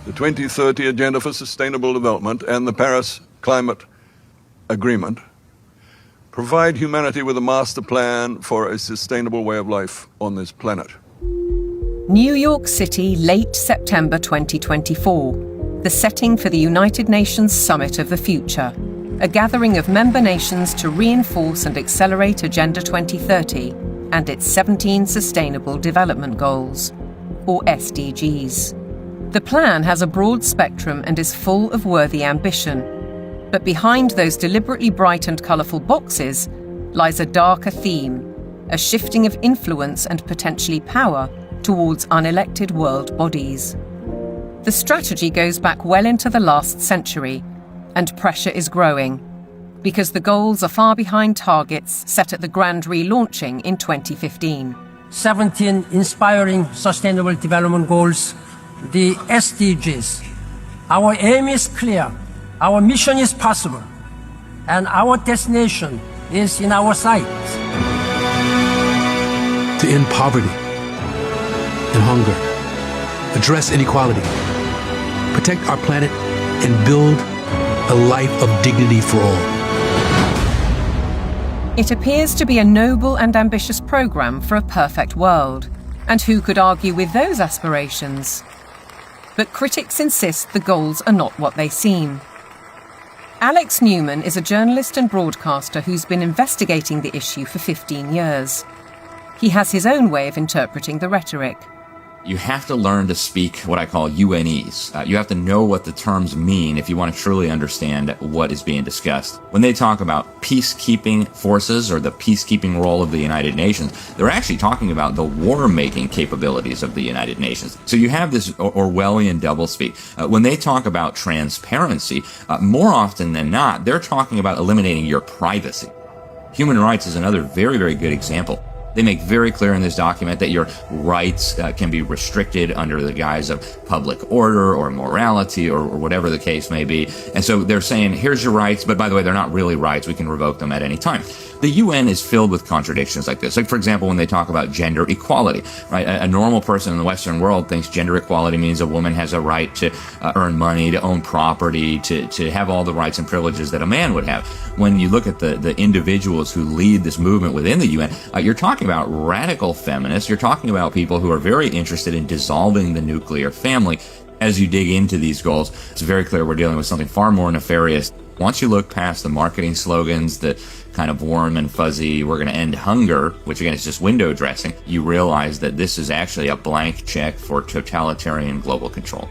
the 2030 Agenda for Sustainable Development and the Paris Climate Agreement provide humanity with a master plan for a sustainable way of life on this planet. New York City, late September 2024, the setting for the United Nations Summit of the Future, a gathering of member nations to reinforce and accelerate Agenda 2030 and its 17 Sustainable Development Goals, or SDGs. The plan has a broad spectrum and is full of worthy ambition. But behind those deliberately bright and colourful boxes lies a darker theme, a shifting of influence and potentially power towards unelected world bodies. The strategy goes back well into the last century, and pressure is growing, because the goals are far behind targets set at the grand relaunching in 2015. 17 inspiring Sustainable Development Goals, the SDGs. Our aim is clear, our mission is possible, and our destination is in our sight. To end poverty and hunger, address inequality, protect our planet, and build a life of dignity for all. It appears to be a noble and ambitious programme for a perfect world, and who could argue with those aspirations? But critics insist the goals are not what they seem. Alex Newman is a journalist and broadcaster who's been investigating the issue for 15 years. He has his own way of interpreting the rhetoric. You have to learn to speak what I call UNEs. You have to know what the terms mean if you want to truly understand what is being discussed. When they talk about peacekeeping forces or the peacekeeping role of the United Nations, they're actually talking about the war-making capabilities of the United Nations. So you have this Orwellian doublespeak. When they talk about transparency, more often than not, they're talking about eliminating your privacy. Human rights is another very, very good example. They make very clear in this document that your rights can be restricted under the guise of public order or morality or whatever the case may be. And so they're saying, here's your rights, but by the way, they're not really rights. We can revoke them at any time. The UN is filled with contradictions like this. Like, for example, when they talk about gender equality, right? A normal person in the Western world thinks gender equality means a woman has a right to earn money, to own property, to have all the rights and privileges that a man would have. When you look at the individuals who lead this movement within the UN, you're talking about radical feminists. You're talking about people who are very interested in dissolving the nuclear family. As you dig into these goals, it's very clear we're dealing with something far more nefarious. Once you look past the marketing slogans, the kind of warm and fuzzy, we're going to end hunger, which again is just window dressing, you realize that this is actually a blank check for totalitarian global control.